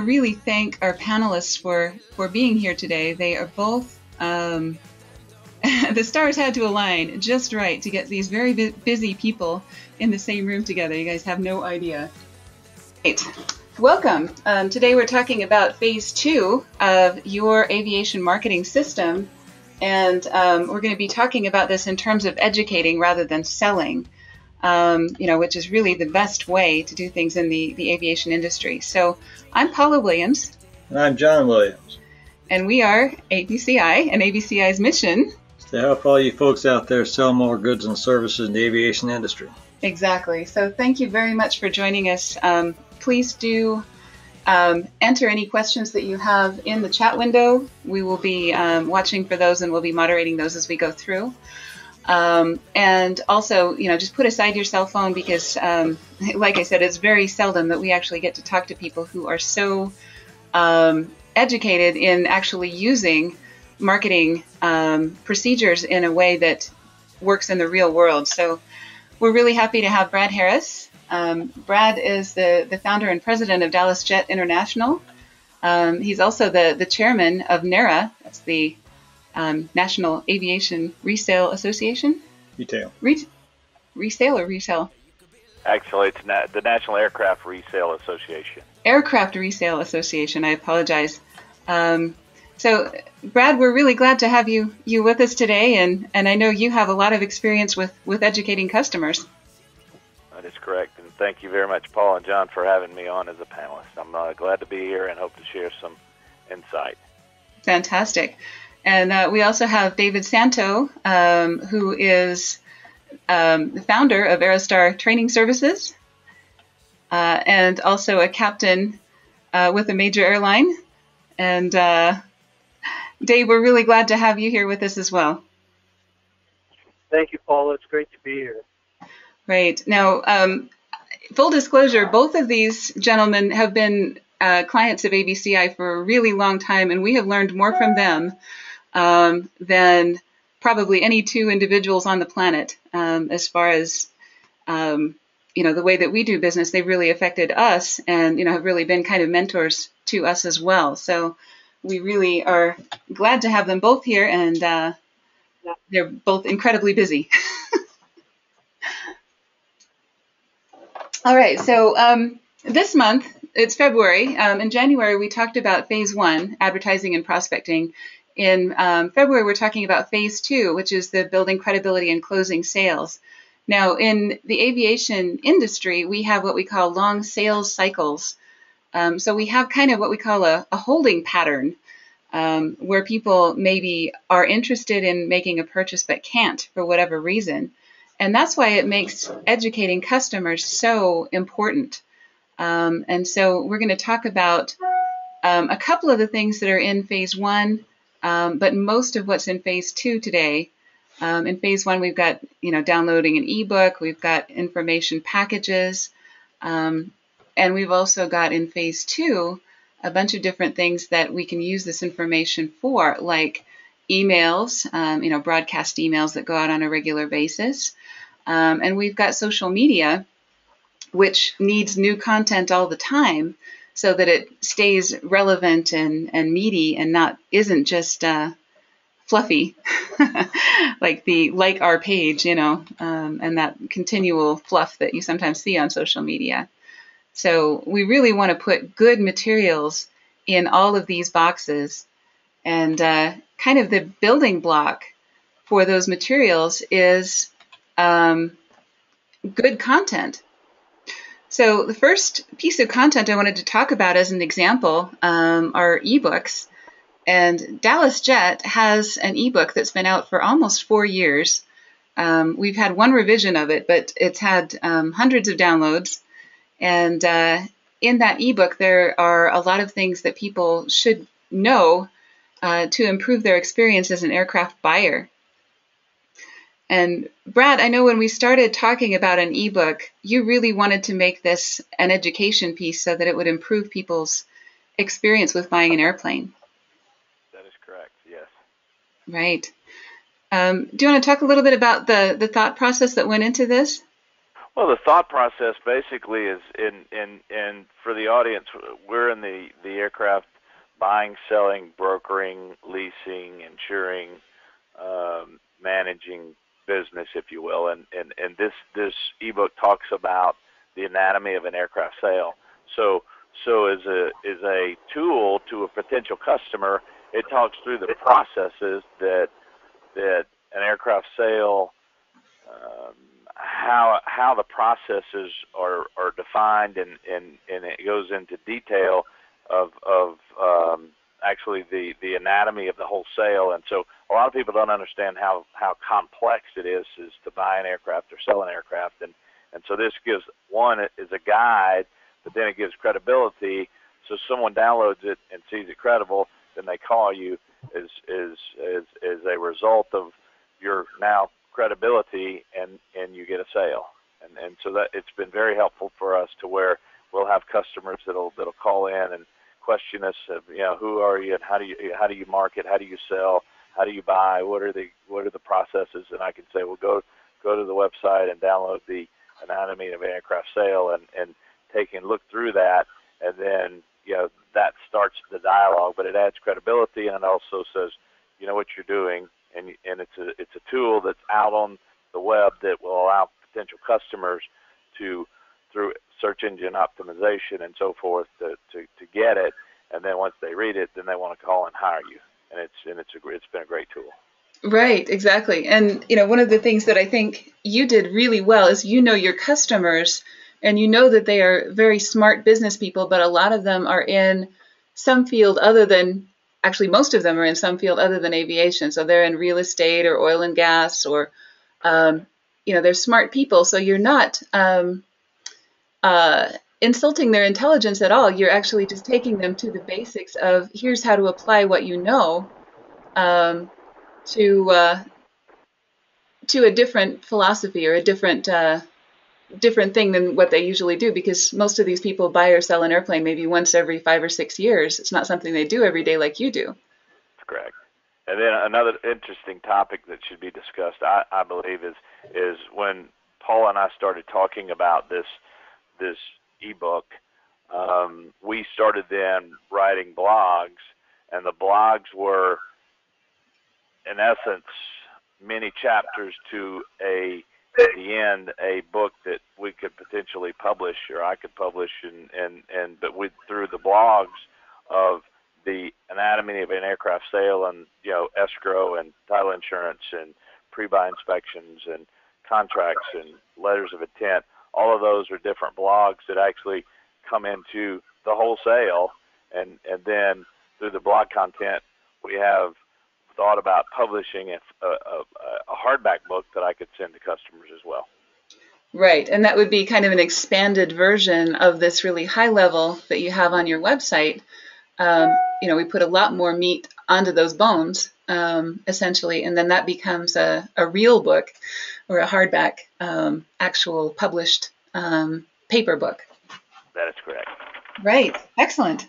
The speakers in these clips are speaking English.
really thank our panelists for being here today. They are both, the stars had to align just right to get these very busy people in the same room together. You guys have no idea. Right. Welcome. Today we're talking about phase 2 of your aviation marketing system. And we're going to be talking about this in terms of educating rather than selling. Which is really the best way to do things in the aviation industry. So I'm Paula Williams. And I'm John Williams. And we are ABCI, and ABCI's mission is to help all you folks out there sell more goods and services in the aviation industry. Exactly. So thank you very much for joining us. Please do enter any questions that you have in the chat window. We will be watching for those, and we'll be moderating those as we go through. And also, just put aside your cell phone because, like I said, it's very seldom that we actually get to talk to people who are so educated in actually using marketing procedures in a way that works in the real world. So we're really happy to have Brad Harris. Brad is the founder and president of Dallas Jet International. He's also the chairman of NARA. That's the National Aviation Resale Association? Retail. Resale or resale? Actually, it's the National Aircraft Resale Association. Aircraft Resale Association. I apologize. So, Brad, we're really glad to have you with us today, and I know you have a lot of experience with educating customers. That is correct, and thank you very much, Paul and John, for having me on as a panelist. I'm glad to be here and hope to share some insight. Fantastic. And we also have David Santo, who is the founder of Aerostar Training Services, and also a captain with a major airline. And Dave, we're really glad to have you here with us as well. Thank you, Paula. It's great to be here. Right. Now, full disclosure, both of these gentlemen have been clients of ABCI for a really long time, and we have learned more from them than probably any two individuals on the planet. As far as, the way that we do business, they've really affected us and, have really been kind of mentors to us as well. So we really are glad to have them both here, and they're both incredibly busy. All right. So this month, it's February. In January, we talked about phase 1, advertising and prospecting. In February, we're talking about phase 2, which is the building credibility and closing sales. Now, in the aviation industry, we have what we call long sales cycles. So we have kind of what we call a holding pattern, where people maybe are interested in making a purchase but can't for whatever reason. And that's why it makes educating customers so important. And so we're going to talk about a couple of the things that are in phase 1. But most of what's in phase 2 today. In phase 1, we've got, downloading an ebook, we've got information packages, and we've also got in phase 2 a bunch of different things that we can use this information for, like emails, broadcast emails that go out on a regular basis. And we've got social media, which needs new content all the time, so that it stays relevant and meaty and isn't just fluffy, like our page, and that continual fluff that you sometimes see on social media. So we really want to put good materials in all of these boxes, and kind of the building block for those materials is good content. So the first piece of content I wanted to talk about as an example are ebooks. And Dallas Jet has an ebook that's been out for almost 4 years. We've had one revision of it, but it's had hundreds of downloads. And in that ebook, there are a lot of things that people should know to improve their experience as an aircraft buyer. And Brad, I know when we started talking about an ebook, you really wanted to make this an education piece so that it would improve people's experience with buying an airplane. That is correct, yes. Right. Do you want to talk a little bit about the thought process that went into this? Well, the thought process basically is in for the audience, we're in the aircraft buying, selling, brokering, leasing, insuring, managing business, if you will, and this ebook talks about the anatomy of an aircraft sale. So as a tool to a potential customer, it talks through the processes that an aircraft sale, how the processes are defined, and it goes into detail of actually the anatomy of the whole sale. And so a lot of people don't understand how complex it is to buy an aircraft or sell an aircraft, and so this gives one is a guide, but then it gives credibility. So someone downloads it and sees it credible, then they call you as a result of your now credibility, and you get a sale. And so that it's been very helpful for us to where we'll have customers that'll call in and question us, who are you and how do you market, how do you sell, how do you buy, what are the processes, and I can say, well, go to the website and download the anatomy of an aircraft sale and take and look through that, and then that starts the dialogue, but it adds credibility, and it also says you know what you're doing, and it's a tool that's out on the web that will allow potential customers to, through search engine optimization and so forth, to get it, and then once they read it, then they want to call and hire you, and it's been a great tool. Right, exactly. And one of the things that I think you did really well is your customers, and that they are very smart business people, but a lot of them are in some field other than, actually most of them are in some field other than aviation. So they're in real estate or oil and gas, or they're smart people. So you're not insulting their intelligence at all. You're actually just taking them to the basics of here's how to apply what you know to a different philosophy or a different thing than what they usually do, because most of these people buy or sell an airplane maybe once every 5 or 6 years. It's not something they do every day like you do. That's correct. And then another interesting topic that should be discussed, I believe, is when Paula and I started talking about this ebook, we started then writing blogs, and the blogs were, in essence, many chapters to at the end, a book that we could potentially publish, or I could publish, but through the blogs of the anatomy of an aircraft sale, and escrow and title insurance and pre-buy inspections and contracts and letters of intent. All of those are different blogs that actually come into the whole sale, and then through the blog content, we have thought about publishing a hardback book that I could send to customers as well. Right, and that would be kind of an expanded version of this really high level that you have on your website. We put a lot more meat onto those bones, essentially, and then that becomes a real book or a hardback, actual published paper book. That is correct. Right, excellent.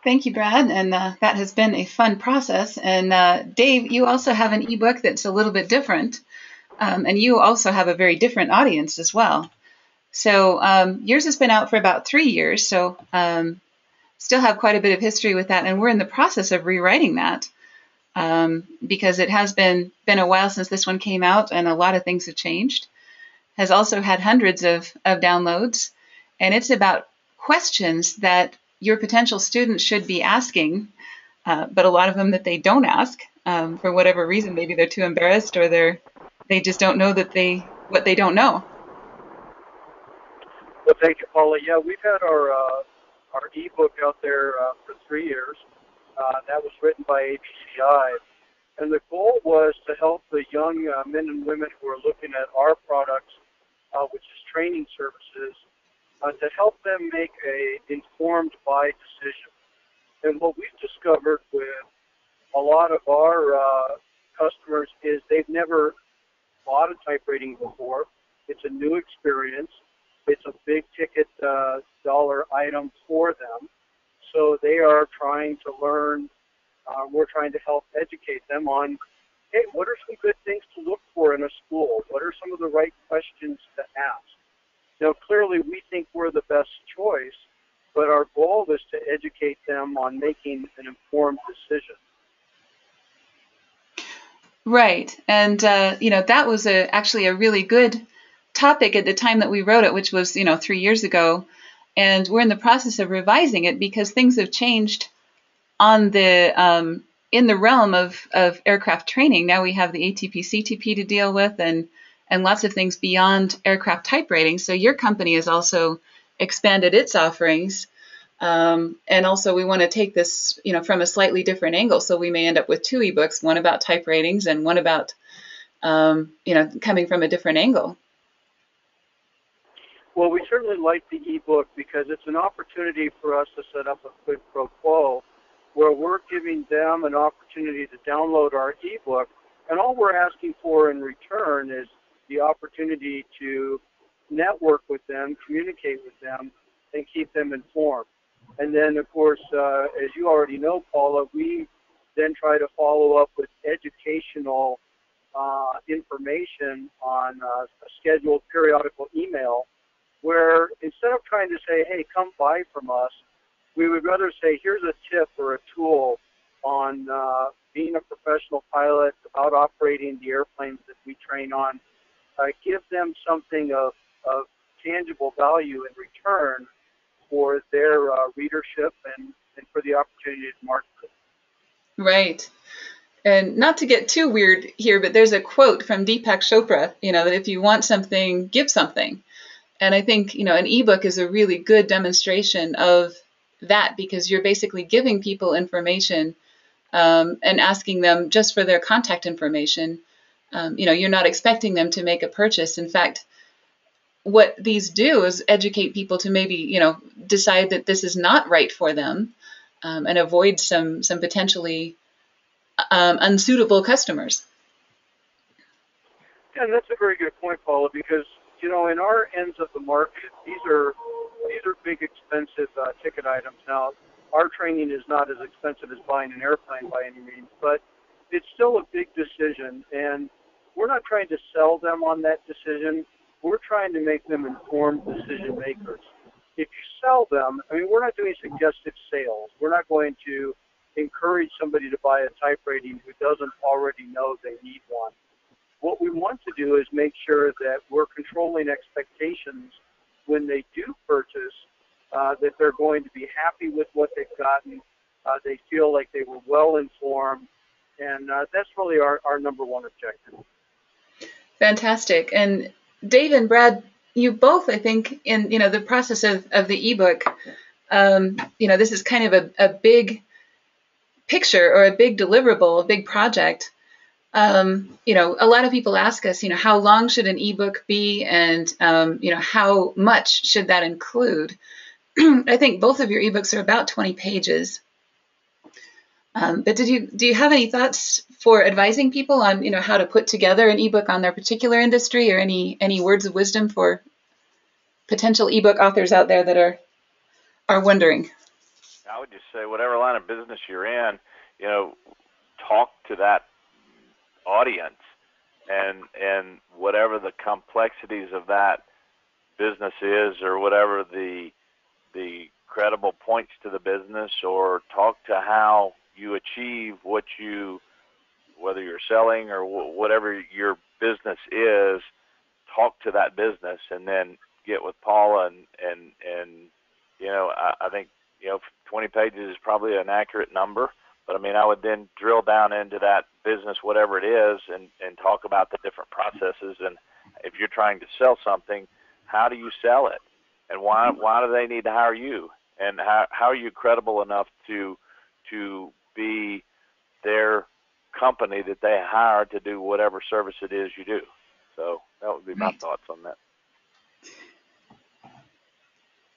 Thank you, Brad, and that has been a fun process. And Dave, you also have an ebook that's a little bit different, and you also have a very different audience as well. So yours has been out for about 3 years, so still have quite a bit of history with that, and we're in the process of rewriting that because it has been a while since this one came out, and a lot of things have changed. Has also had hundreds of downloads, and it's about questions that your potential students should be asking, but a lot of them that they don't ask for whatever reason. Maybe they're too embarrassed, or they just don't know what they don't know. Well, thank you, Paula. Yeah, we've had our ebook out there for 3 years. That was written by ABCI, and the goal was to help the young men and women who are looking at our products, which is training services, to help them make an informed buy decision. And what we've discovered with a lot of our customers is they've never bought a type rating before. It's a new experience. It's a big ticket dollar item for them. So they are trying to learn. We're trying to help educate them on hey, what are some good things to look for in a school? What are some of the right questions to ask? Now, clearly, we think we're the best choice, but our goal is to educate them on making an informed decision. Right. And, that was actually a really good topic at the time that we wrote it, which was, 3 years ago. And we're in the process of revising it because things have changed on the in the realm of aircraft training. Now we have the ATP CTP to deal with and lots of things beyond aircraft type rating. So your company has also expanded its offerings. And also we want to take this, from a slightly different angle. So we may end up with 2 ebooks, one about type ratings and one about, coming from a different angle. Well, we certainly like the ebook because it's an opportunity for us to set up a quid pro quo where we're giving them an opportunity to download our ebook, and all we're asking for in return is the opportunity to network with them, communicate with them, and keep them informed. And then, of course, as you already know, Paula, we then try to follow up with educational information on a scheduled periodical email where instead of trying to say, hey, come buy from us, we would rather say, here's a tip or a tool on being a professional pilot, about operating the airplanes that we train on. Give them something of tangible value in return for their readership and for the opportunity to market it. Right. And not to get too weird here, but there's a quote from Deepak Chopra, that if you want something, give something. And I think, an ebook is a really good demonstration of that because you're basically giving people information and asking them just for their contact information. You're not expecting them to make a purchase. In fact, what these do is educate people to maybe, decide that this is not right for them and avoid some potentially unsuitable customers. Yeah, and that's a very good point, Paula, because in our ends of the market, these are big, expensive ticket items. Now, our training is not as expensive as buying an airplane by any means, but it's still a big decision, and we're not trying to sell them on that decision. We're trying to make them informed decision makers. If you sell them, we're not doing suggestive sales. We're not going to encourage somebody to buy a type rating who doesn't already know they need one. What we want to do is make sure that we're controlling expectations when they do purchase, that they're going to be happy with what they've gotten. They feel like they were well informed, and that's really our number one objective. Fantastic. And Dave and Brad, you both, I think, in the process of the ebook, this is kind of a big picture or a big deliverable, a big project. A lot of people ask us, how long should an ebook be, and how much should that include? I think both of your ebooks are about 20 pages. But do you have any thoughts for advising people on how to put together an ebook on their particular industry, or any words of wisdom for potential ebook authors out there that are wondering? I would just say whatever line of business you're in, talk to that audience and whatever the complexities of that business is, or whatever the credible points to the business, or talk to how you achieve whether you're selling or whatever your business is, talk to that business, and then get with Paula and I think 20 pages is probably an accurate number. But I would then drill down into that business, whatever it is, and talk about the different processes. And if you're trying to sell something, how do you sell it? And why do they need to hire you? And how are you credible enough to be their company that they hire to do whatever service it is you do? So that would be my thoughts on that.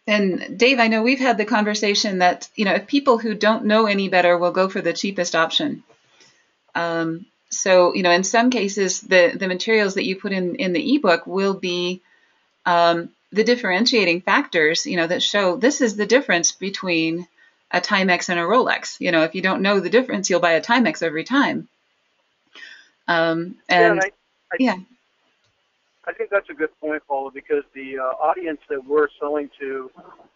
And Dave, I know we've had the conversation that, if people who don't know any better will go for the cheapest option. So, in some cases, the materials that you put in the ebook will be the differentiating factors, that show this is the difference between a Timex and a Rolex. If you don't know the difference, you'll buy a Timex every time. And I yeah, I think that's a good point, Paula, because the audience that we're selling to,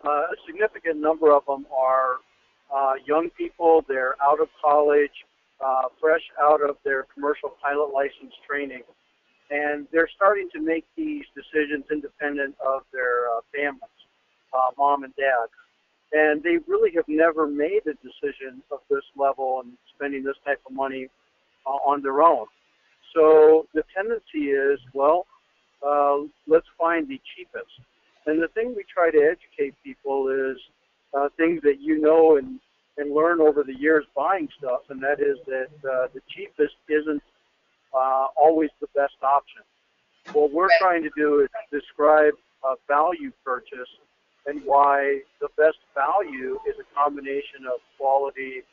a significant number of them are young people. They're out of college, fresh out of their commercial pilot license training, and they're starting to make these decisions independent of their families, mom and dad. And they really have never made a decision of this level and spending this type of money on their own. So the tendency is, well, let's find the cheapest. And the thing we try to educate people is things that you know and learn over the years buying stuff, and that is that the cheapest isn't always the best option. What we're trying to do is describe a value purchase and why the best value is a combination of quality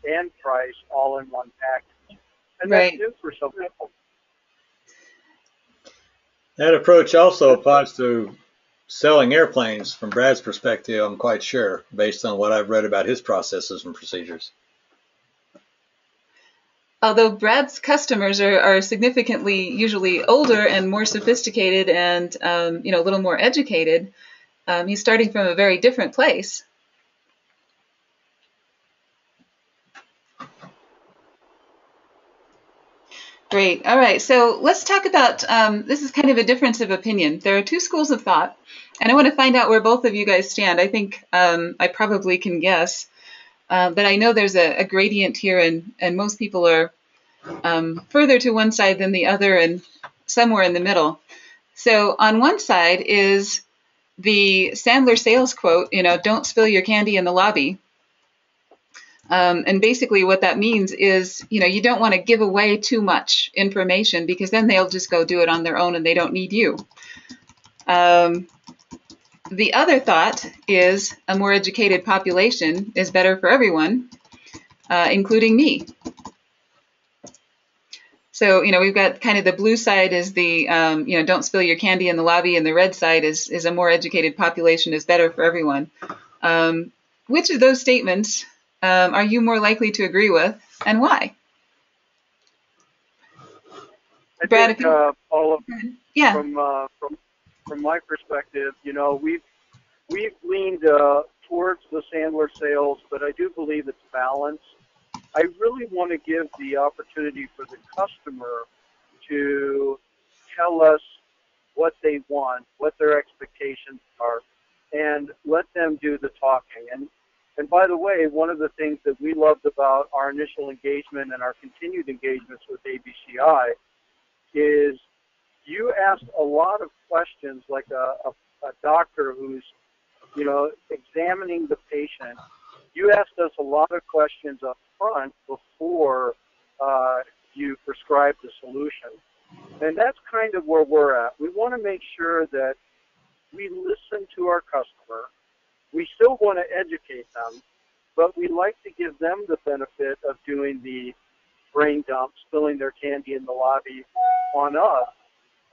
and price all in one package. And that's right. new for some people. That approach also applies to selling airplanes from Brad's perspective, I'm quite sure, based on what I've read about his processes and procedures. Although Brad's customers are significantly usually older and more sophisticated and a little more educated, he's starting from a very different place. Great. All right. So let's talk about this is kind of a difference of opinion. There are two schools of thought, and I want to find out where both of you guys stand. I think I probably can guess, but I know there's a gradient here, and most people are further to one side than the other and somewhere in the middle. So on one side is the Sandler sales quote, don't spill your candy in the lobby. And basically what that means is, you don't want to give away too much information because then they'll just go do it on their own and they don't need you. The other thought is a more educated population is better for everyone, including me. So, we've got kind of the blue side is the, don't spill your candy in the lobby, and the red side is a more educated population is better for everyone. Which of those statements are you more likely to agree with, and why? I Brad, think all of yeah. From my perspective, we've leaned towards the Sandler sales, but I do believe it's balanced. I really want to give the opportunity for the customer to tell us what they want, what their expectations are, and let them do the talking. And by the way, one of the things that we loved about our initial engagement and our continued engagements with ABCI is you asked a lot of questions like a doctor who's, examining the patient. You asked us a lot of questions up front before you prescribe the solution. And that's kind of where we're at. We want to make sure that we listen to our customer. We still want to educate them, but we like to give them the benefit of doing the brain dump, spilling their candy in the lobby on us.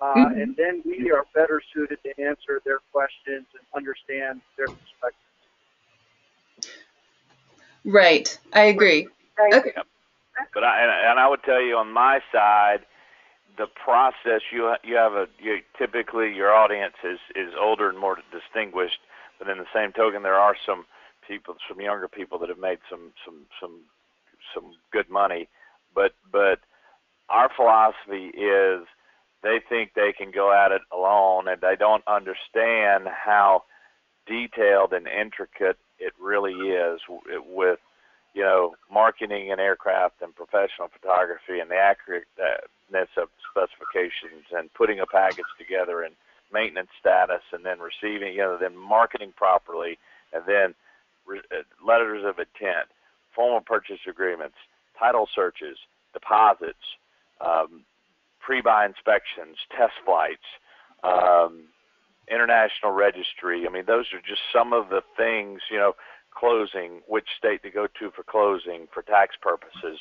And then we are better suited to answer their questions and understand their perspective. Right. I agree. Okay. But I would tell you on my side, the process typically your audience is older and more distinguished, but in the same token, there are some younger people that have made some good money. But our philosophy is they think they can go at it alone, and they don't understand how detailed and intricate it really is with marketing and aircraft and professional photography and the accurateness of specifications and putting a package together and maintenance status and then receiving, then marketing properly and then letters of intent, formal purchase agreements, title searches, deposits, pre-buy inspections, test flights, international registry. I mean, those are just some of the things, closing, which state to go to for closing for tax purposes,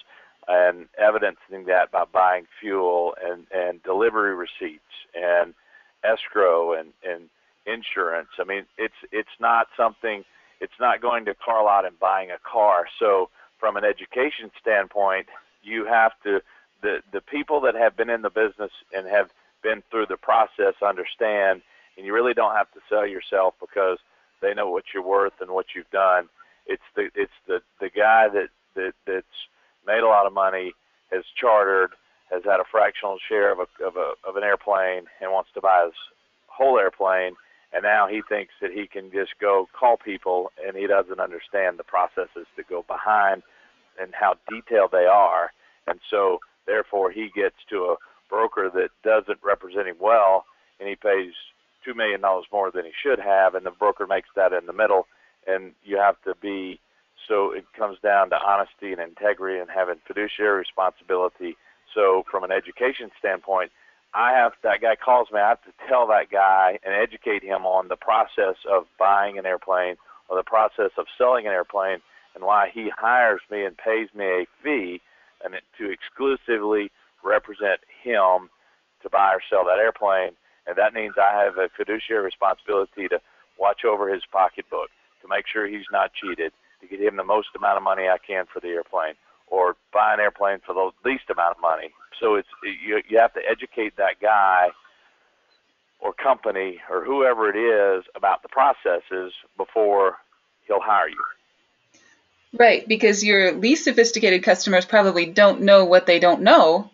and evidencing that by buying fuel and delivery receipts and escrow and insurance. I mean, it's not going to car lot and buying a car. So from an education standpoint, you have to the people that have been in the business and have been through the process understand, and you really don't have to sell yourself because they know what you're worth and what you've done. It's the guy that's made a lot of money, has chartered, has had a fractional share of an airplane, and wants to buy his whole airplane, and now he thinks that he can just go call people, and he doesn't understand the processes that go behind and how detailed they are. And so therefore he gets to a broker that doesn't represent him well, and he pays $2 million more than he should have, and the broker makes that in the middle. And you have to be, so it comes down to honesty and integrity and having fiduciary responsibility. So from an education standpoint, that guy calls me, I have to tell that guy and educate him on the process of buying an airplane or the process of selling an airplane, and why he hires me and pays me a fee and to exclusively represent him to buy or sell that airplane. And that means I have a fiduciary responsibility to watch over his pocketbook, to make sure he's not cheated, to get him the most amount of money I can for the airplane, or buy an airplane for the least amount of money. So you have to educate that guy or company or whoever it is about the processes before he'll hire you. Right, because your least sophisticated customers probably don't know what they don't know,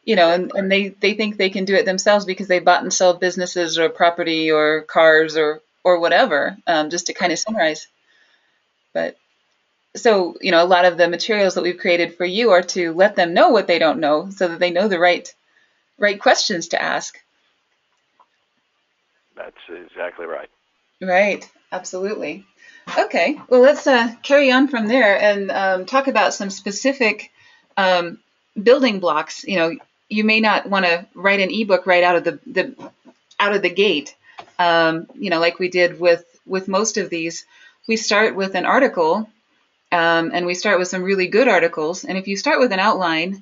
and they think they can do it themselves because they bought and sold businesses or property or cars or whatever, just to kind of summarize. But so, a lot of the materials that we've created for you are to let them know what they don't know so that they know the right questions to ask. That's exactly right. Right, absolutely. Okay, well, let's carry on from there and talk about some specific building blocks. You may not want to write an ebook right out of the gate. Like we did with most of these. We start with an article, and we start with some really good articles. And if you start with an outline,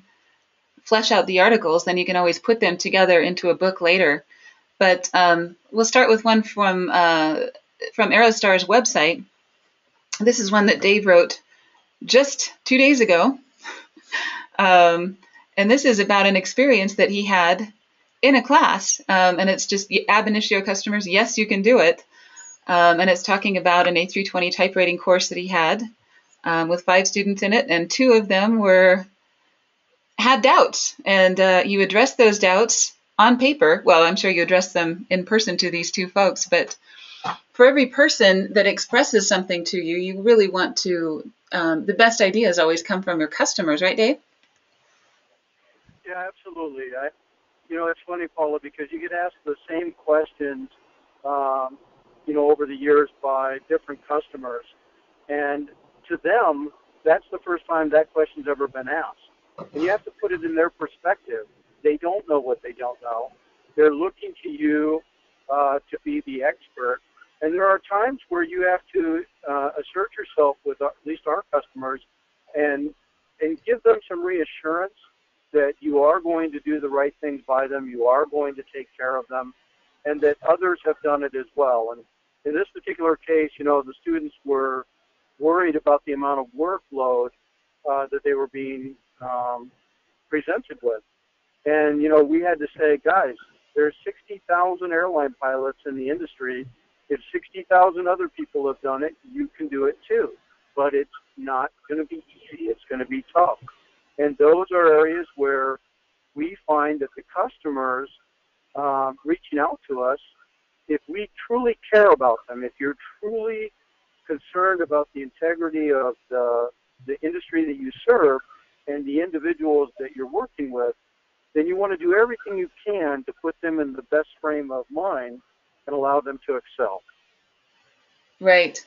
flesh out the articles, then you can always put them together into a book later. But we'll start with one from Aerostar's website. This is one that Dave wrote just 2 days ago. And this is about an experience that he had in a class. And it's just ab initio customers. Yes, you can do it. And it's talking about an A320 type rating course that he had with 5 students in it. And 2 of them had doubts. And you addressed those doubts on paper. Well, I'm sure you addressed them in person to these 2 folks, but for every person that expresses something to you, you really want to, the best ideas always come from your customers, right, Dave? Yeah, absolutely. It's funny, Paula, because you get asked the same questions, over the years by different customers. And to them, that's the first time that question's ever been asked. And you have to put it in their perspective. They don't know what they don't know. They're looking to you to be the expert. And there are times where you have to assert yourself with at least our customers and give them some reassurance that you are going to do the right things by them, you are going to take care of them, and that others have done it as well. And in this particular case, the students were worried about the amount of workload that they were being presented with. And, we had to say, guys, there's 60,000 airline pilots in the industry. If 60,000 other people have done it, you can do it too. But it's not going to be easy. It's going to be tough. And those are areas where we find that the customers reaching out to us, if we truly care about them, if you're truly concerned about the integrity of the industry that you serve and the individuals that you're working with, then you want to do everything you can to put them in the best frame of mind and allow them to excel. Right.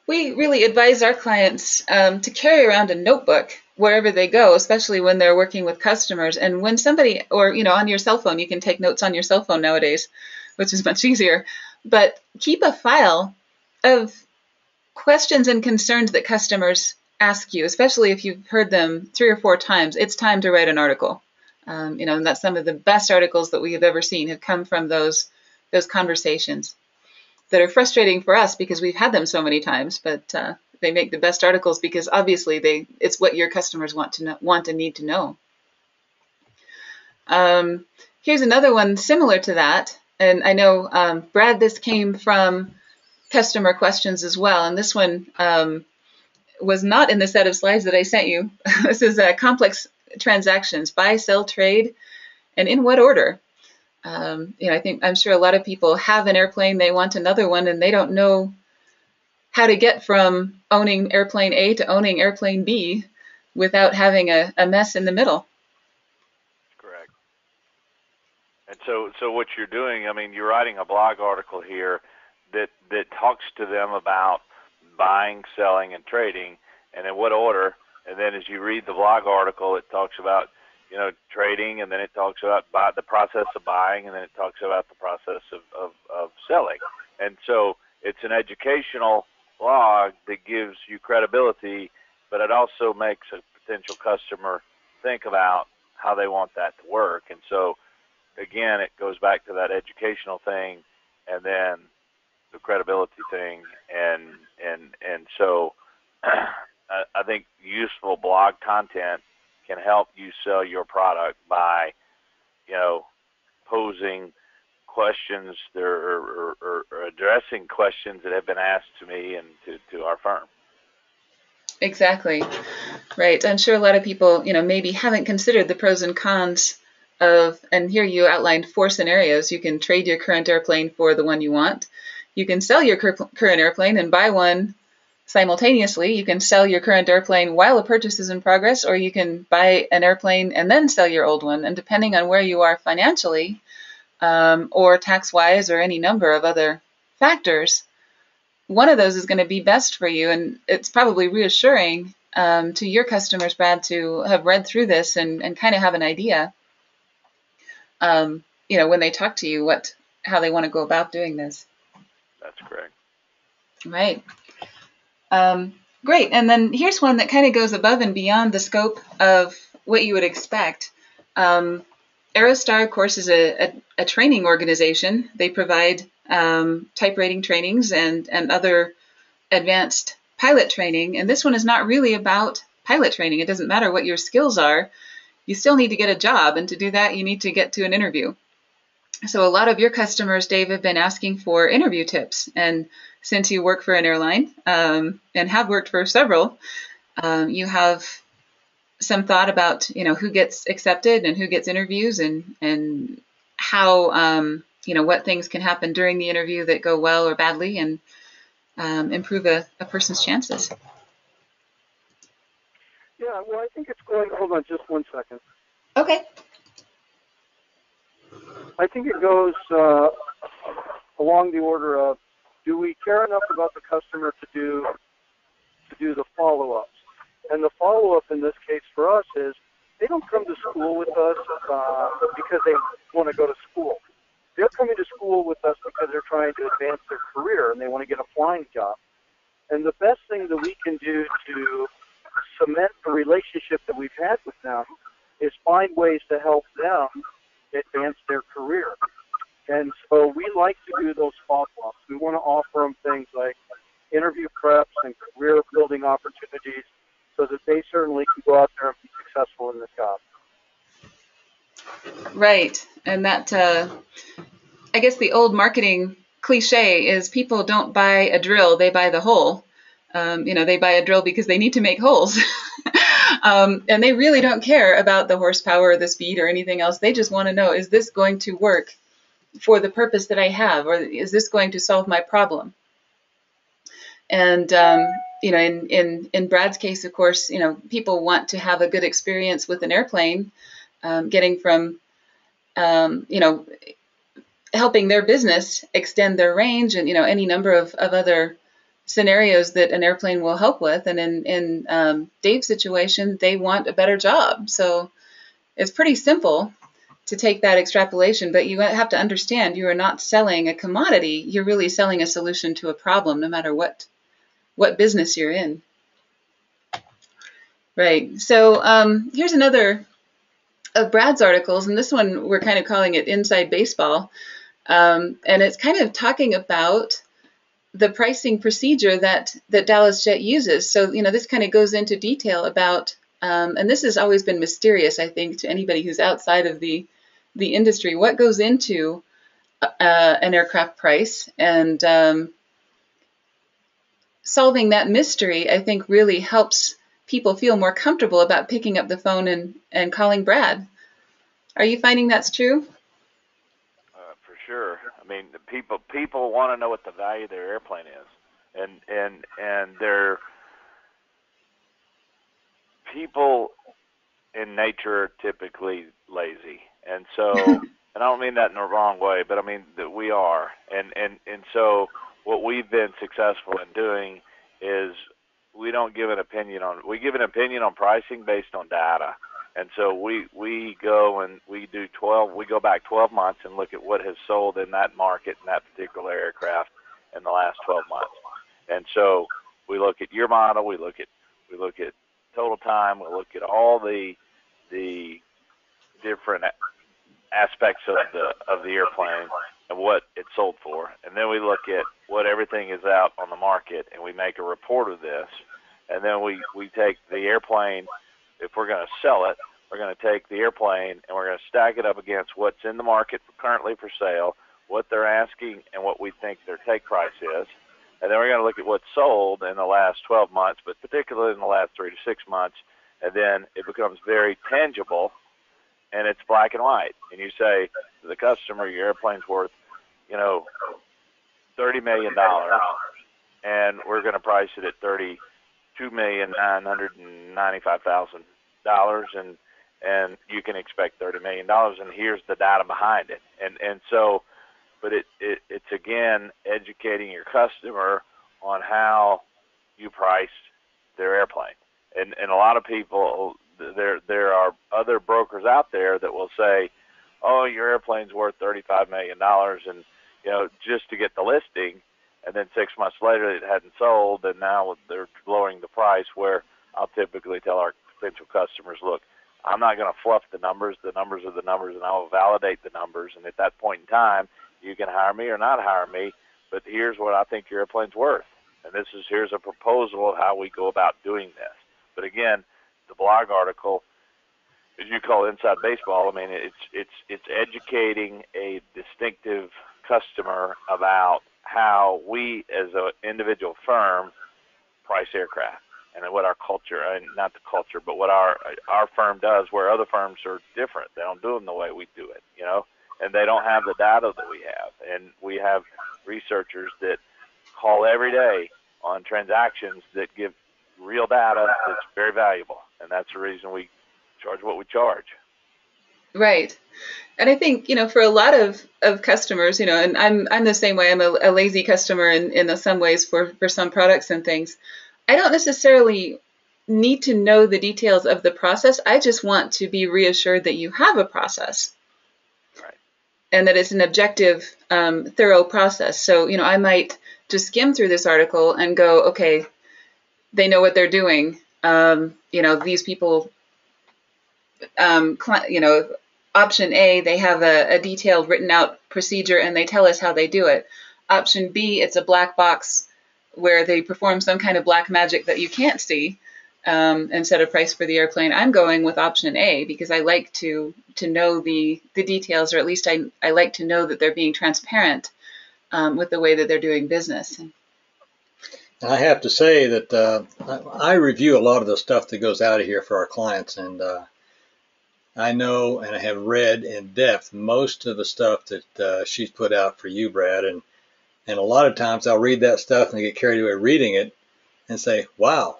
We really advise our clients to carry around a notebook wherever they go, especially when they're working with customers. And when somebody, or, on your cell phone, you can take notes on your cell phone nowadays, which is much easier. But keep a file of questions and concerns that customers ask you, especially if you've heard them 3 or 4 times. It's time to write an article. And that's some of the best articles that we have ever seen have come from those conversations that are frustrating for us because we've had them so many times, but they make the best articles because obviously it's what your customers want and need to know. Here's another one similar to that. And I know, Brad, this came from customer questions as well. And this one was not in the set of slides that I sent you. This is complex transactions, buy, sell, trade, and in what order. I'm sure a lot of people have an airplane, they want another one, and they don't know how to get from owning airplane A to owning airplane B without having a mess in the middle. Correct. And so what you're doing, I mean, you're writing a blog article here that talks to them about buying, selling, and trading, and in what order. And then as you read the blog article, it talks about, trading, and then it talks about the process of buying, and then it talks about the process of selling. And so it's an educational blog that gives you credibility, but it also makes a potential customer think about how they want that to work. And so, again, it goes back to that educational thing, and then the credibility thing, and so I think useful blog content can help you sell your product by, posing questions or addressing questions that have been asked to me and to our firm. Exactly. Right. I'm sure a lot of people, maybe haven't considered the pros and cons of, and here you outlined 4 scenarios. You can trade your current airplane for the one you want. You can sell your current airplane and buy one simultaneously. You can sell your current airplane while a purchase is in progress, or you can buy an airplane and then sell your old one. And depending on where you are financially, or tax-wise, or any number of other factors, one of those is going to be best for you. And it's probably reassuring to your customers, Brad, to have read through this and kind of have an idea, when they talk to you, how they want to go about doing this. That's correct. Right. Great. And then here's one that kind of goes above and beyond the scope of what you would expect. Aerostar, of course, is a training organization. They provide type rating trainings and other advanced pilot training. And this one is not really about pilot training. It doesn't matter what your skills are. You still need to get a job. And to do that, you need to get to an interview. So a lot of your customers, Dave, have been asking for interview tips. And since you work for an airline and have worked for several, you have some thought about, who gets accepted and who gets interviews and how, what things can happen during the interview that go well or badly and improve a person's chances. Yeah, well, I think it's going, hold on just one second. Okay. I think it goes along the order of, do we care enough about the customer to do the follow-ups? And the follow-up in this case for us is they don't come to school with us because they want to go to school. They're coming to school with us because they're trying to advance their career and they want to get a flying job. And the best thing that we can do to cement the relationship that we've had with them is find ways to help them advance their career. And so we like to do those follow-ups. We want to offer them things like interview preps and career building opportunities so that they certainly can go out there and be successful in this job. Right. And that, I guess the old marketing cliche is people don't buy a drill, they buy the hole. They buy a drill because they need to make holes. And they really don't care about the horsepower or the speed or anything else. They just want to know, is this going to work for the purpose that I have, or is this going to solve my problem? And, in Brad's case, of course, people want to have a good experience with an airplane, getting from, helping their business extend their range and, any number of other scenarios that an airplane will help with. And in Dave's situation, they want a better job. So it's pretty simple to take that extrapolation, but you have to understand you are not selling a commodity. You're really selling a solution to a problem, no matter what business you're in. Right. So here's another of Brad's articles, and this one we're kind of calling it Inside Baseball. And it's kind of talking about the pricing procedure that Dallas Jet uses. So, this kind of goes into detail about, and this has always been mysterious, I think, to anybody who's outside of the the industry, what goes into an aircraft price, and solving that mystery, I think, really helps people feel more comfortable about picking up the phone and calling Brad. Are you finding that's true? For sure. I mean, the people want to know what the value of their airplane is, and they're people in nature are typically lazy, and so, and I don't mean that in a wrong way, but I mean that we are, and so what we've been successful in doing is we give an opinion on pricing based on data. And so we go and we go back 12 months and look at what has sold in that market in that particular aircraft in the last 12 months. And so we look at year model, we look at total time, we look at all the different aspects of the airplane and what it sold for. And then we look at what everything is out on the market, and we make a report of this. And then we take the airplane. If we're going to sell it, we're going to take the airplane and we're going to stack it up against what's in the market currently for sale, what they're asking, and what we think their take price is. And then we're going to look at what's sold in the last 12 months, but particularly in the last 3 to 6 months. And then it becomes very tangible, and it's black and white. And you say to the customer, your airplane's worth, $30 million, and we're going to price it at $32,995,000, and you can expect $30 million, and here's the data behind it. And so, but it's again educating your customer on how you price their airplane. And a lot of people, there are other brokers out there that will say, oh, your airplane's worth $35 million, and just to get the listing, and then 6 months later it hadn't sold, and now they're lowering the price, where I'll typically tell our potential customers, look, I'm not going to fluff the numbers are the numbers, and I will validate the numbers, and at that point in time, you can hire me or not hire me, but here's what I think your airplane's worth, and here's a proposal of how we go about doing this. But again, the blog article, as you call it, Inside Baseball, I mean, it's educating a distinctive customer about how we as an individual firm price aircraft, and what our culture, and not the culture, but what our firm does, where other firms are different. They don't do them the way we do it, and they don't have the data that we have. And we have researchers that call every day on transactions that give real data that's very valuable, and that's the reason we charge what we charge. Right. And I think, for a lot of customers, and I'm the same way. I'm a lazy customer in some ways for some products and things. I don't necessarily need to know the details of the process. I just want to be reassured that you have a process. Right. And that it's an objective, thorough process. So, I might just skim through this article and go, okay, they know what they're doing. These people, option A, they have a detailed written out procedure and they tell us how they do it. Option B, it's a black box where they perform some kind of black magic that you can't see and set a price for the airplane. I'm going with option A because I like to know the details, or at least I like to know that they're being transparent with the way that they're doing business. I have to say that I review a lot of the stuff that goes out of here for our clients, and I know and I have read in depth most of the stuff that she's put out for you, Brad, and a lot of times I'll read that stuff and get carried away reading it and say, wow,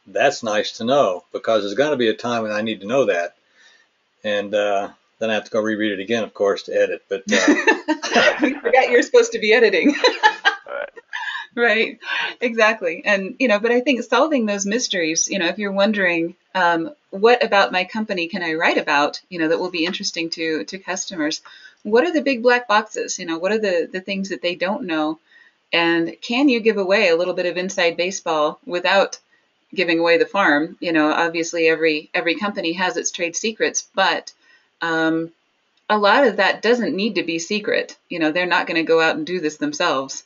that's nice to know, because there's going to be a time when I need to know that. And then I have to go reread it again, of course, to edit. But we forgot you're supposed to be editing. Right, exactly. And, but I think solving those mysteries, if you're wondering, what about my company can I write about, that will be interesting to customers? What are the big black boxes? What are the things that they don't know? And can you give away a little bit of inside baseball without giving away the farm? Obviously every company has its trade secrets, but a lot of that doesn't need to be secret. They're not going to go out and do this themselves.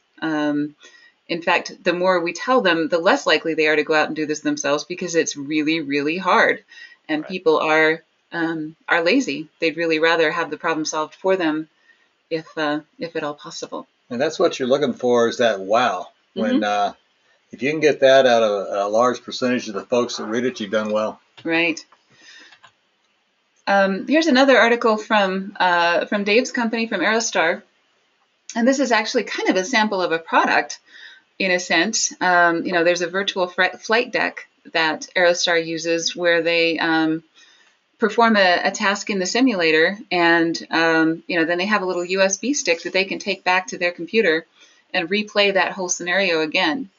In fact, the more we tell them, the less likely they are to go out and do this themselves, because it's really, really hard. And people are are lazy. They'd really rather have the problem solved for them if at all possible. And that's what you're looking for, is that wow. When Mm-hmm. if you can get that out of a large percentage of the folks that read it, you've done well. Right. Here's another article from Dave's company, from Aerostar, and this is actually kind of a sample of a product, in a sense. There's a virtual flight deck that Aerostar uses where they perform a task in the simulator, and then they have a little USB stick that they can take back to their computer and replay that whole scenario again.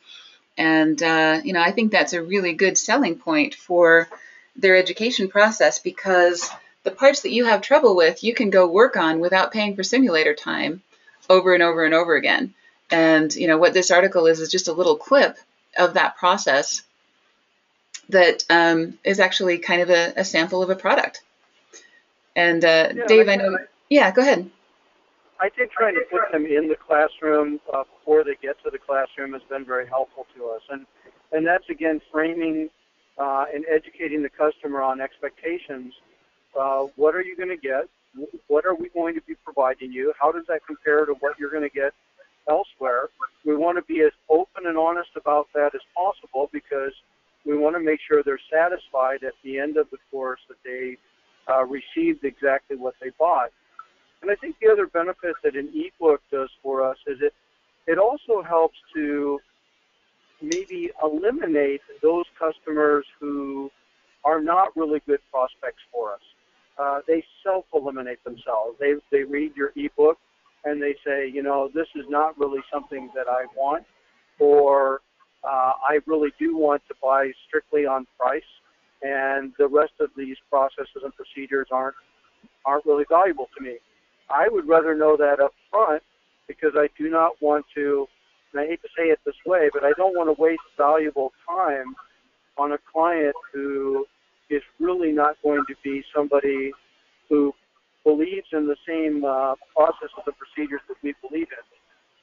And I think that's a really good selling point for their education process, because the parts that you have trouble with, you can go work on without paying for simulator time over and over and over again. And what this article is just a little clip of that process that is actually kind of a sample of a product. And Dave, I know. Yeah, go ahead. I think trying to put them in the classroom before they get to the classroom has been very helpful to us. And that's, again, framing and educating the customer on expectations. What are you going to get? What are we going to be providing you? How does that compare to what you're going to get elsewhere? We want to be as open and honest about that as possible, because we want to make sure they're satisfied at the end of the course that they received exactly what they bought. And I think the other benefit that an ebook does for us is it also helps to maybe eliminate those customers who are not really good prospects for us. They self-eliminate themselves. They read your ebook and they say, this is not really something that I want, or I really do want to buy strictly on price, and the rest of these processes and procedures aren't really valuable to me. I would rather know that up front, because I do not want to, and I hate to say it this way, but I don't want to waste valuable time on a client who is really not going to be somebody who believes in the same processes and procedures that we believe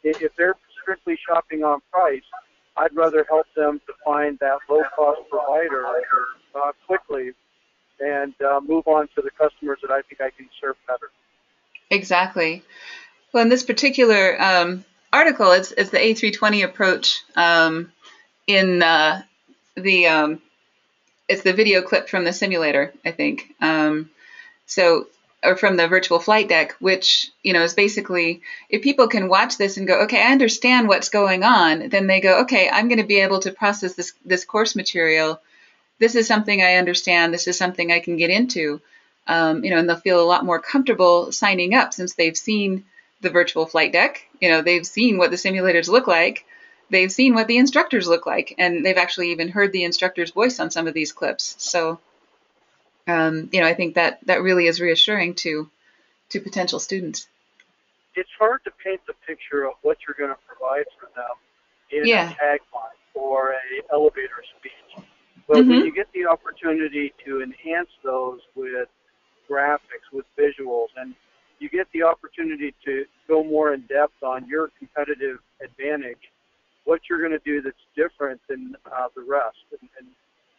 in. If they're strictly shopping on price, I'd rather help them to find that low-cost provider quickly and move on to the customers that I think I can serve better. Exactly. Well, in this particular article, it's the A320 approach it's the video clip from the simulator, I think. Or from the virtual flight deck, which, is basically, if people can watch this and go, okay, I understand what's going on, then they go, okay, I'm going to be able to process this course material. This is something I understand. This is something I can get into. And they'll feel a lot more comfortable signing up, since they've seen the virtual flight deck. They've seen what the simulators look like. They've seen what the instructors look like, and they've actually even heard the instructor's voice on some of these clips. So, I think that really is reassuring to potential students. It's hard to paint the picture of what you're going to provide for them in a tagline or a elevator speech. But when you get the opportunity to enhance those with graphics, with visuals, and you get the opportunity to go more in depth on your competitive advantage, what you're going to do that's different than the rest and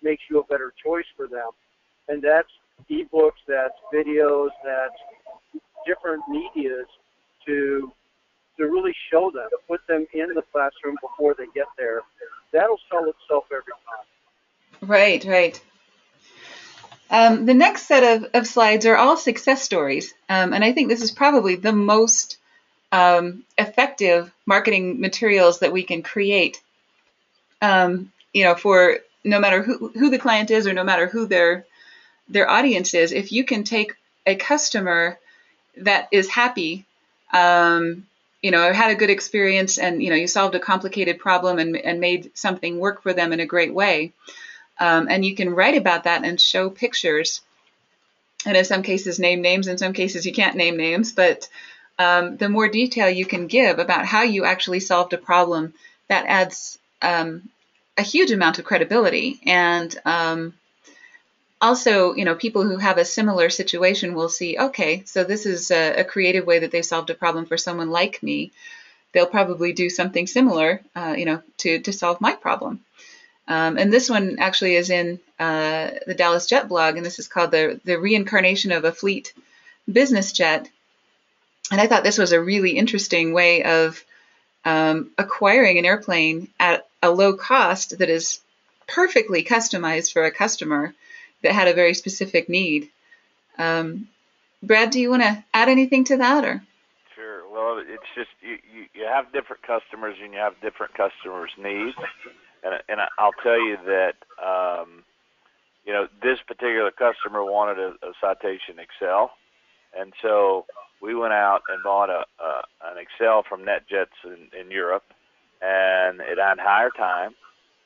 makes you a better choice for them. And that's ebooks, that's videos, that's different medias to really show them, to put them in the classroom before they get there. That'll sell itself every time. Right. The next set of slides are all success stories. And I think this is probably the most effective marketing materials that we can create, for no matter who the client is, or no matter who their audience is. If you can take a customer that is happy, had a good experience, and you solved a complicated problem and made something work for them in a great way, and you can write about that and show pictures, and in some cases name names, in some cases you can't name names, but the more detail you can give about how you actually solved a problem, that adds a huge amount of credibility. And also, people who have a similar situation will see, okay, so this is a creative way that they solved a problem for someone like me. They'll probably do something similar, to solve my problem. And this one actually is in the Dallas Jet blog, and this is called the Reincarnation of a Fleet Business Jet. And I thought this was a really interesting way of acquiring an airplane at a low cost that is perfectly customized for a customer that had a very specific need. Brad, do you want to add anything to that, or? Sure. Well, it's just you have different customers and you have different customers' needs, and I'll tell you that this particular customer wanted a Citation Excel, and so we went out and bought an Excel from NetJets in Europe, and it had higher time.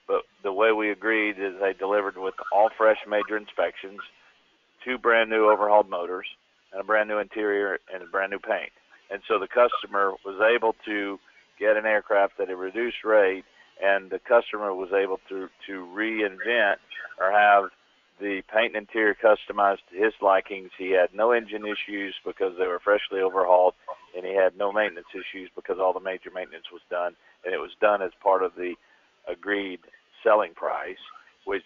But the way we agreed is they delivered with all fresh major inspections, 2 brand new overhauled motors, and a brand new interior and a brand new paint. And so the customer was able to get an aircraft at a reduced rate, and the customer was able to reinvent or have the paint and interior customized to his likings. He had no engine issues because they were freshly overhauled, and he had no maintenance issues because all the major maintenance was done, and it was done as part of the agreed selling price, which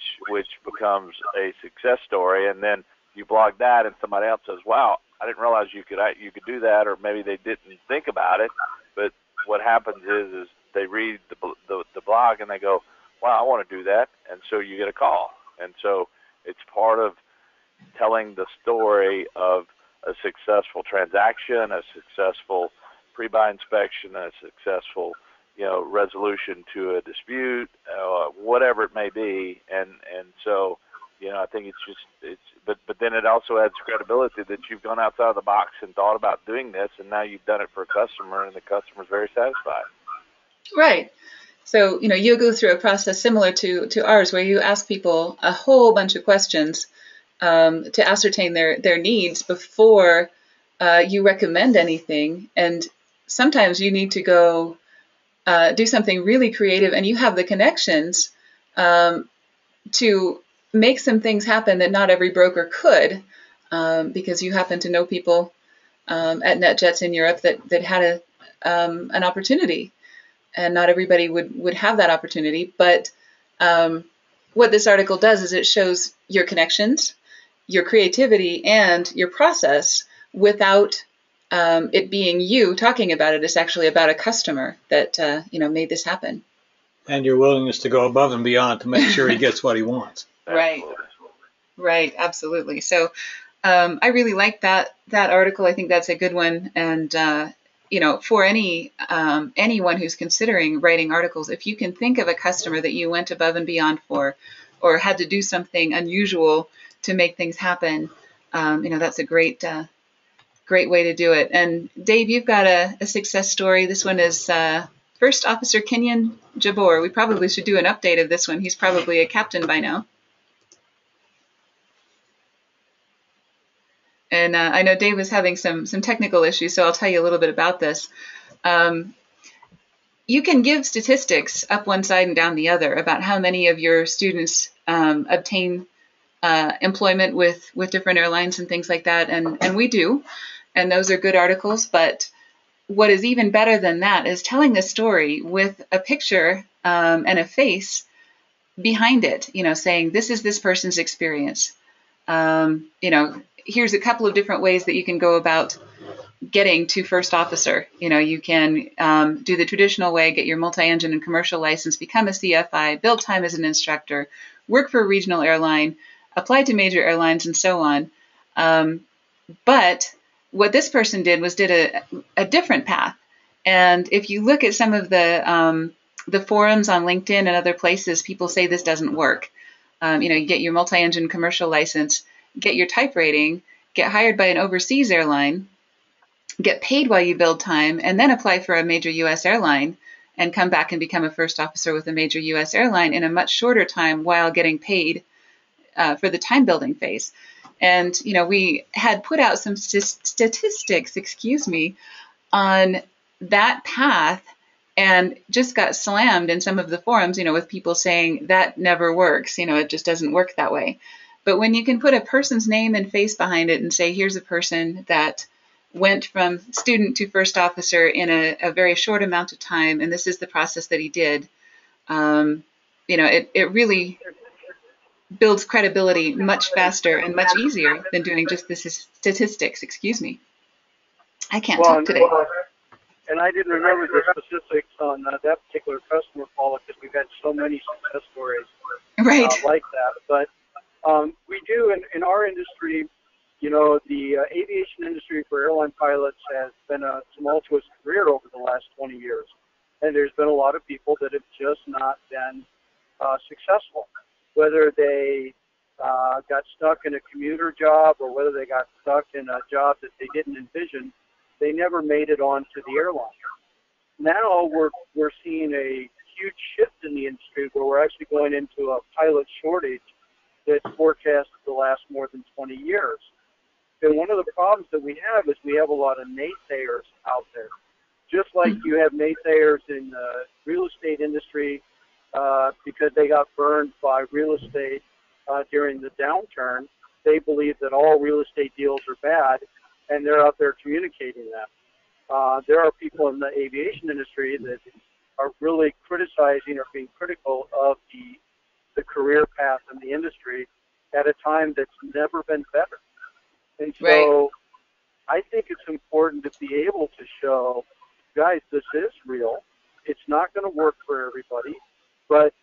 becomes a success story. And then you blog that, and somebody else says, "Wow, I didn't realize you could do that," or maybe they didn't think about it. But what happens is they read the blog and they go, "Wow, I want to do that," and so you get a call. And so it's part of telling the story of a successful transaction, a successful pre-buy inspection, a successful resolution to a dispute, whatever it may be. And so I think but then it also adds credibility that you've gone outside of the box and thought about doing this, and now you've done it for a customer, and the customer's very satisfied. Right. So, you'll go through a process similar to ours, where you ask people a whole bunch of questions to ascertain their needs before you recommend anything. And sometimes you need to go do something really creative, and you have the connections to make some things happen that not every broker could, because you happen to know people at NetJets in Europe that had an opportunity, and not everybody would have that opportunity. But what this article does is it shows your connections, your creativity, and your process without it being you talking about it. It's actually about a customer that made this happen. And your willingness to go above and beyond to make sure he gets what he wants. Right, absolutely. So I really like that article. I think that's a good one. And for anyone who's considering writing articles, if you can think of a customer that you went above and beyond for, or had to do something unusual to make things happen, that's a great way to do it. And Dave, you've got a success story. This one is First Officer Kenyon Jabor. We probably should do an update of this one. He's probably a captain by now. And I know Dave was having some technical issues, so I'll tell you a little bit about this. You can give statistics up one side and down the other about how many of your students obtain employment with different airlines and things like that, and we do, and those are good articles. But what is even better than that is telling the story with a picture and a face behind it, saying this is this person's experience. Here's a couple of different ways that you can go about getting to first officer. You can do the traditional way, get your multi-engine and commercial license, become a CFI, build time as an instructor, work for a regional airline, apply to major airlines, and so on. But what this person did a different path. And if you look at some of the forums on LinkedIn and other places, people say this doesn't work. You get your multi-engine commercial license, get your type rating, get hired by an overseas airline, get paid while you build time, and then apply for a major U.S. airline and come back and become a first officer with a major U.S. airline in a much shorter time while getting paid for the time building phase. And, we had put out some statistics, on that path, and just got slammed in some of the forums, with people saying that never works, it just doesn't work that way. But when you can put a person's name and face behind it and say, here's a person that went from student to first officer in a very short amount of time, and this is the process that he did, it really builds credibility much faster and much easier than doing just the statistics. Excuse me. I can't talk today. And I didn't remember the specifics on that particular customer, Paula, because we've had so many success stories Right. like that. But we do, in our industry, the aviation industry for airline pilots has been a tumultuous career over the last 20 years. And there's been a lot of people that have just not been successful, whether they got stuck in a commuter job or whether they got stuck in a job that they didn't envision. They never made it onto the airline. Now we're seeing a huge shift in the industry where we're actually going into a pilot shortage that's forecast to last more than 20 years. And one of the problems that we have is we have a lot of naysayers out there. Just like you have naysayers in the real estate industry because they got burned by real estate during the downturn, they believe that all real estate deals are bad, and they're out there communicating that. There are people in the aviation industry that are really criticizing or being critical of the career path in the industry at a time that's never been better. And so Right. I think it's important to be able to show, guys, this is real. It's not going to work for everybody, but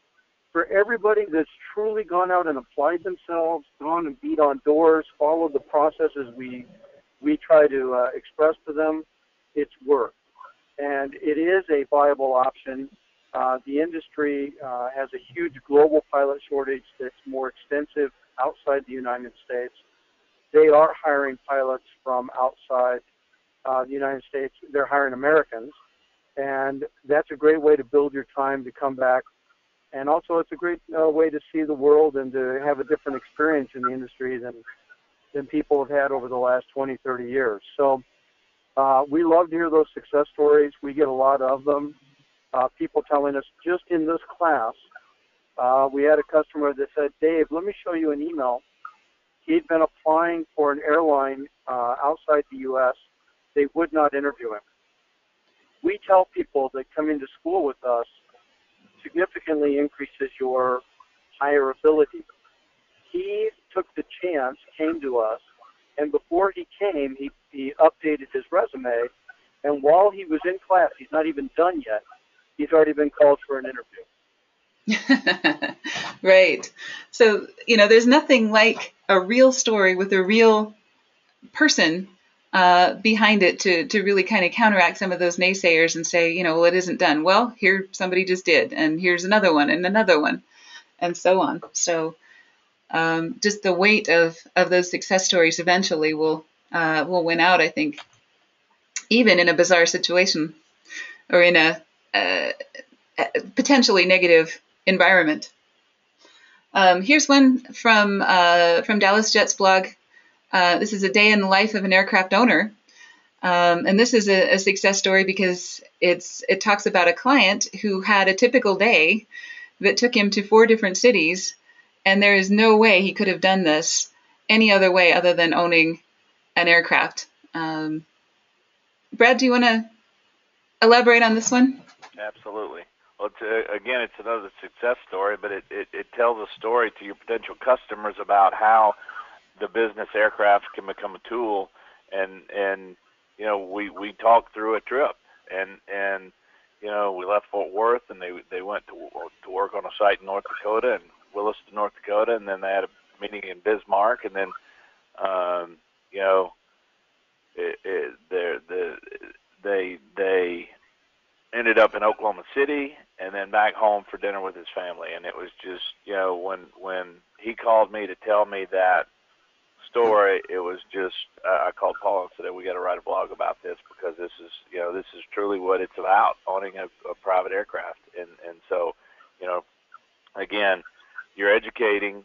for everybody that's truly gone out and applied themselves, gone and beat on doors, followed the processes we try to express to them, it's worked. And it is a viable option. The industry has a huge global pilot shortage that's more extensive outside the United States. They are hiring pilots from outside the United States. They're hiring Americans. And that's a great way to build your time to come back. And also it's a great way to see the world and to have a different experience in the industry than people have had over the last 20, 30 years. So we love to hear those success stories. We get a lot of them. People telling us just in this class, we had a customer that said, Dave, let me show you an email. He'd been applying for an airline outside the U.S. They would not interview him. We tell people that come into school with us significantly increases your hireability. He took the chance, came to us, and before he came, he updated his resume, and while he was in class, he's not even done yet, he's already been called for an interview. Right. So, there's nothing like a real story with a real person behind it to really kind of counteract some of those naysayers and say, well, it isn't done. Well, here somebody just did, and here's another one and another one, and so on. So just the weight of those success stories eventually will win out, I think, even in a bizarre situation or in a potentially negative environment. Here's one from Dallas Jet's blog. This is a day in the life of an aircraft owner. And this is a success story because it talks about a client who had a typical day that took him to 4 different cities, and there is no way he could have done this any other way other than owning an aircraft. Brad, do you want to elaborate on this one? Absolutely. Well, it's another success story, but it tells a story to your potential customers about how the business aircraft can become a tool, and we talked through a trip, and we left Fort Worth, and they went to work on a site in North Dakota, and Williston, North Dakota, and then they had a meeting in Bismarck, and then they ended up in Oklahoma City, and then back home for dinner with his family. And it was just, when he called me to tell me that story, it was just, I called Paul and said, we got to write a blog about this, because this is truly what it's about, owning a private aircraft. And so, again, you're educating,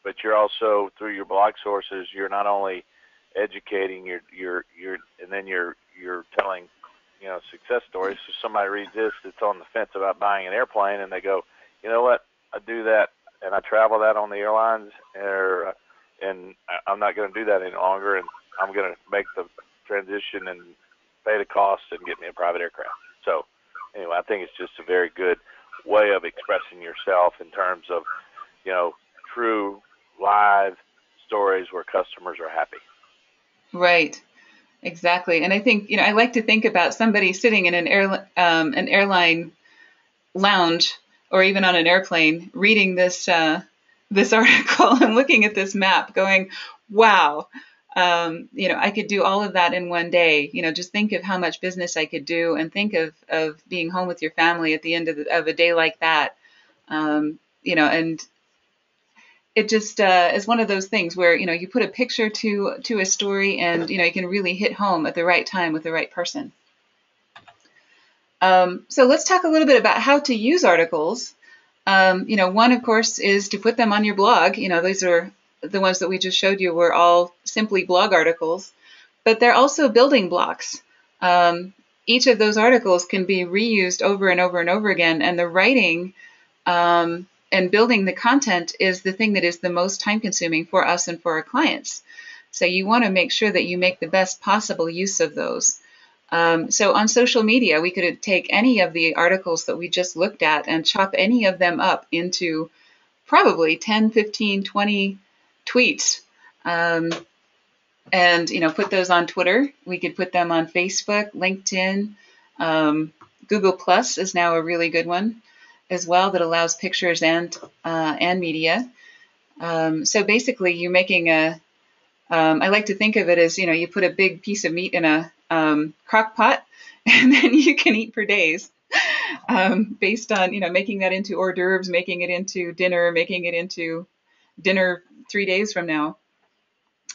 but you're also, through your blog sources, you're not only educating, you're telling, success stories. So somebody reads this that's on the fence about buying an airplane, and they go, you know what, I do that, and I travel that on the airlines, and I'm not going to do that any longer, and I'm going to make the transition and pay the cost and get me a private aircraft. So anyway, I think it's just a very good way of expressing yourself in terms of, true live stories where customers are happy. Right. Exactly. And I think, I like to think about somebody sitting in an airline lounge or even on an airplane reading this article and looking at this map going, wow, I could do all of that in one day. Just think of how much business I could do, and think of being home with your family at the end of a day like that. And it just is one of those things where, you put a picture to a story, and, you can really hit home at the right time with the right person. So let's talk a little bit about how to use articles. One, of course, is to put them on your blog. These are the ones that we just showed you were all simply blog articles, but they're also building blocks. Each of those articles can be reused over and over and over again, and the writing and building the content is the thing that is the most time consuming for us and for our clients. So you want to make sure that you make the best possible use of those. So on social media, we could take any of the articles that we just looked at and chop any of them up into probably 10, 15, 20 tweets, and, put those on Twitter. We could put them on Facebook, LinkedIn. Google Plus is now a really good one as well, that allows pictures and media. So basically, you're making I like to think of it as, you put a big piece of meat in a crock pot, and then you can eat for days, based on, making that into hors d'oeuvres, making it into dinner, making it into dinner 3 days from now.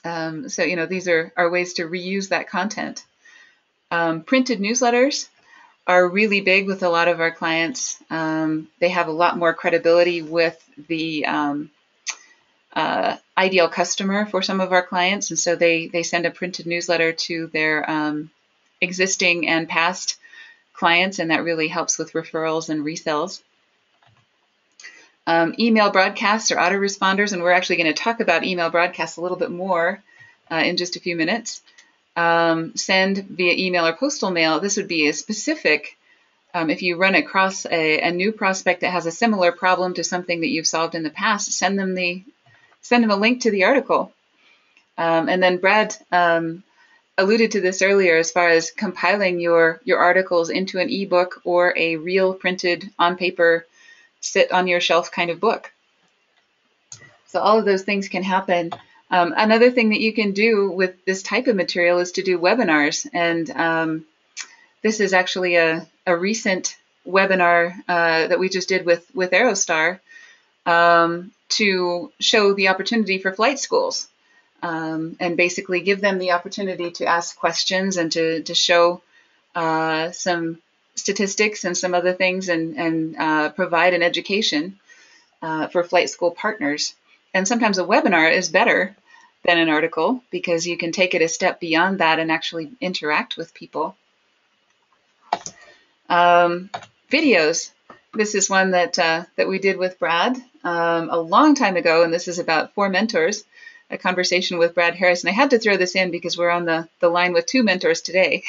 So, these are ways to reuse that content. Printed newsletters are really big with a lot of our clients. They have a lot more credibility with the ideal customer for some of our clients, and so they send a printed newsletter to their existing and past clients, and that really helps with referrals and resells. Email broadcasts or autoresponders, and we're actually going to talk about email broadcasts a little bit more in just a few minutes. Send via email or postal mail. This would be a specific, if you run across a new prospect that has a similar problem to something that you've solved in the past, send them a link to the article. And then Brad alluded to this earlier as far as compiling your articles into an ebook or a real printed on paper, sit on your shelf kind of book. So all of those things can happen. Another thing that you can do with this type of material is to do webinars. And this is actually a recent webinar that we just did with Aerostar to show the opportunity for flight schools, and basically give them the opportunity to ask questions and to show some statistics and some other things, and provide an education for flight school partners. And sometimes a webinar is better than an article because you can take it a step beyond that and actually interact with people. Videos. This is one that we did with Brad a long time ago, and this is about 4 mentors, a conversation with Brad Harris. And I had to throw this in because we're on the line with 2 mentors today,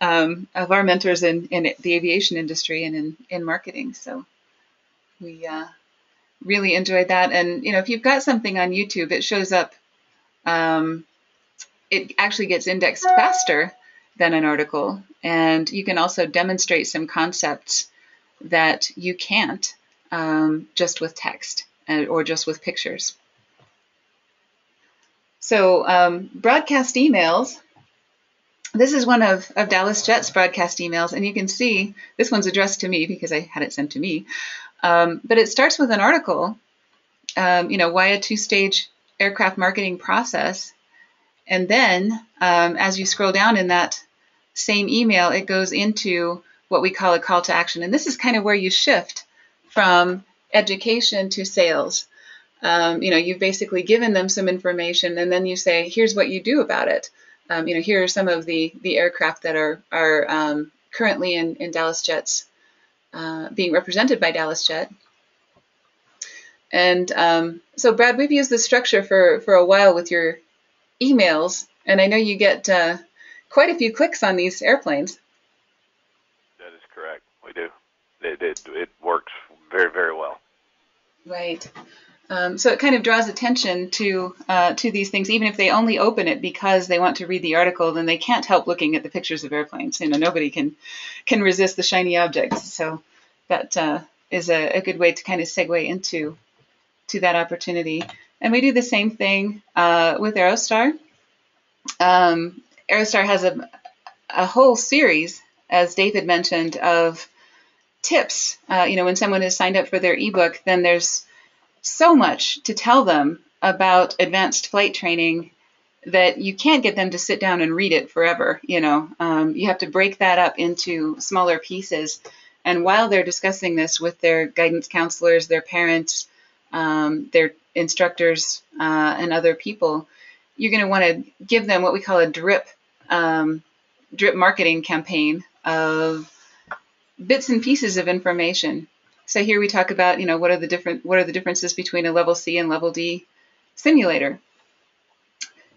of our mentors in the aviation industry and in marketing. So we really enjoyed that. And, if you've got something on YouTube, it shows up, it actually gets indexed faster than an article. And you can also demonstrate some concepts that you can't just with text or just with pictures. So broadcast emails. This is one of Dallas Jet's broadcast emails, and you can see this one's addressed to me because I had it sent to me. But it starts with an article, why a 2-stage aircraft marketing process. And then as you scroll down in that same email, it goes into what we call a call to action. And this is kind of where you shift from education to sales. You've basically given them some information, and then you say, here's what you do about it. Here are some of the aircraft that are currently in Dallas Jet's, being represented by Dallas Jet. And so, Brad, we've used this structure for a while with your emails, and I know you get quite a few clicks on these airplanes. That is correct. We do. it works very, very well. Right. So it kind of draws attention to these things, even if they only open it because they want to read the article, then they can't help looking at the pictures of airplanes. Nobody can resist the shiny objects. So that is a good way to kind of segue into that opportunity. And we do the same thing with Aerostar. Aerostar has a whole series, as David mentioned, of tips. When someone has signed up for their ebook, then there's so much to tell them about advanced flight training that you can't get them to sit down and read it forever. You have to break that up into smaller pieces. And while they're discussing this with their guidance counselors, their parents, their instructors, and other people, you're going to want to give them what we call a drip marketing campaign of bits and pieces of information. So here we talk about, what are the differences between a level C and level D simulator.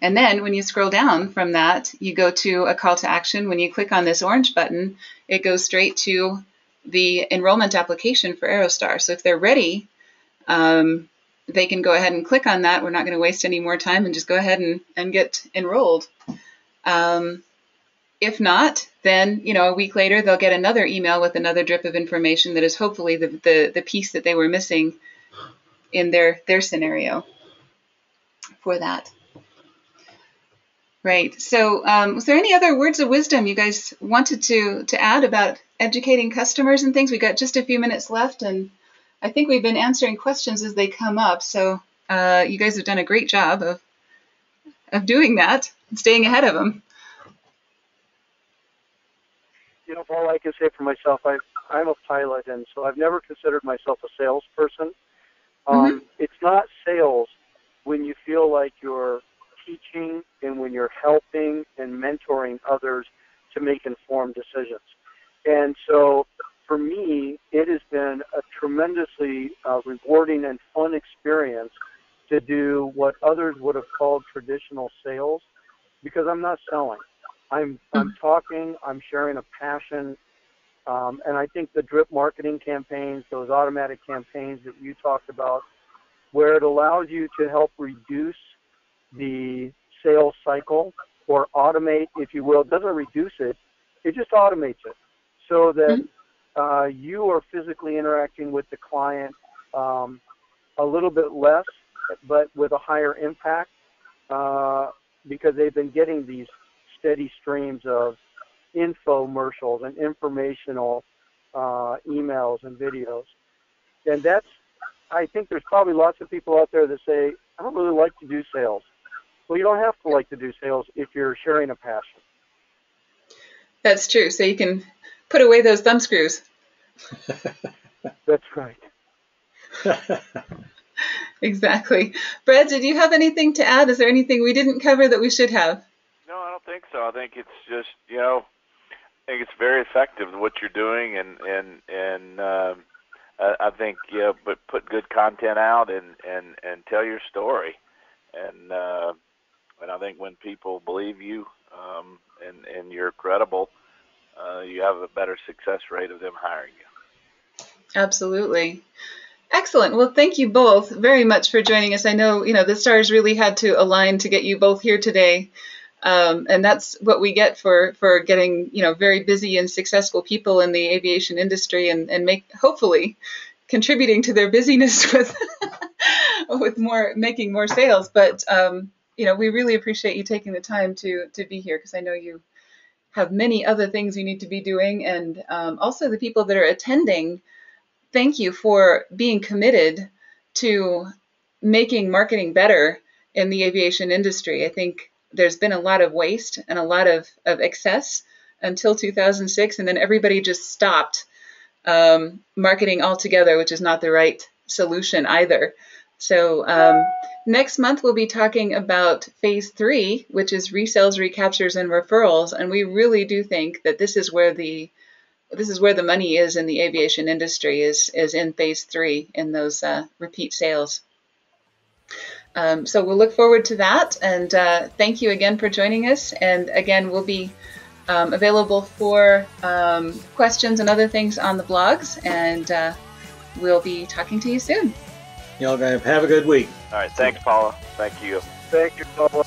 And then when you scroll down from that, you go to a call to action. When you click on this orange button, it goes straight to the enrollment application for Aerostar. So if they're ready, they can go ahead and click on that. We're not going to waste any more time and just go ahead and get enrolled. If not, then, a week later, they'll get another email with another drip of information that is hopefully the piece that they were missing in their scenario for that. Right. So was there any other words of wisdom you guys wanted to add about educating customers and things? We got just a few minutes left, and I think we've been answering questions as they come up. So you guys have done a great job of doing that and staying ahead of them. All I can say for myself, I'm a pilot, and so I've never considered myself a salesperson. It's not sales when you feel like you're teaching and when you're helping and mentoring others to make informed decisions. And so for me, it has been a tremendously rewarding and fun experience to do what others would have called traditional sales, because I'm not selling. I'm talking, I'm sharing a passion, and I think the drip marketing campaigns, those automatic campaigns that you talked about, where it allows you to help reduce the sales cycle or automate, if you will. It doesn't reduce it, it just automates it so that you are physically interacting with the client a little bit less, but with a higher impact because they've been getting these steady streams of infomercials and informational emails and videos. And I think there's probably lots of people out there that say, I don't really like to do sales. Well, you don't have to like to do sales if you're sharing a passion. That's true. So you can put away those thumb screws. That's right. Exactly. Brad, did you have anything to add? Is there anything we didn't cover that we should have? No, I don't think so. I think it's just, I think it's very effective what you're doing, and I think but put good content out and tell your story, and I think when people believe you and you're credible, you have a better success rate of them hiring you. Absolutely. Excellent. Well, thank you both very much for joining us. I know, the stars really had to align to get you both here today. And that's what we get for getting, very busy and successful people in the aviation industry and hopefully contributing to their busyness with making more sales. But, we really appreciate you taking the time to be here, because I know you have many other things you need to be doing. And also the people that are attending, thank you for being committed to making marketing better in the aviation industry. I think there's been a lot of waste and a lot of excess until 2006, and then everybody just stopped marketing altogether, which is not the right solution either. So next month we'll be talking about phase 3, which is resales, recaptures, and referrals, and we really do think that this is where the money is in the aviation industry, is in phase 3 in those repeat sales. So we'll look forward to that, and thank you again for joining us. And again, we'll be available for questions and other things on the blogs, and we'll be talking to you soon. Y'all guys have a good week. All right. Thanks, Paula. Thank you. Thank you, Paula.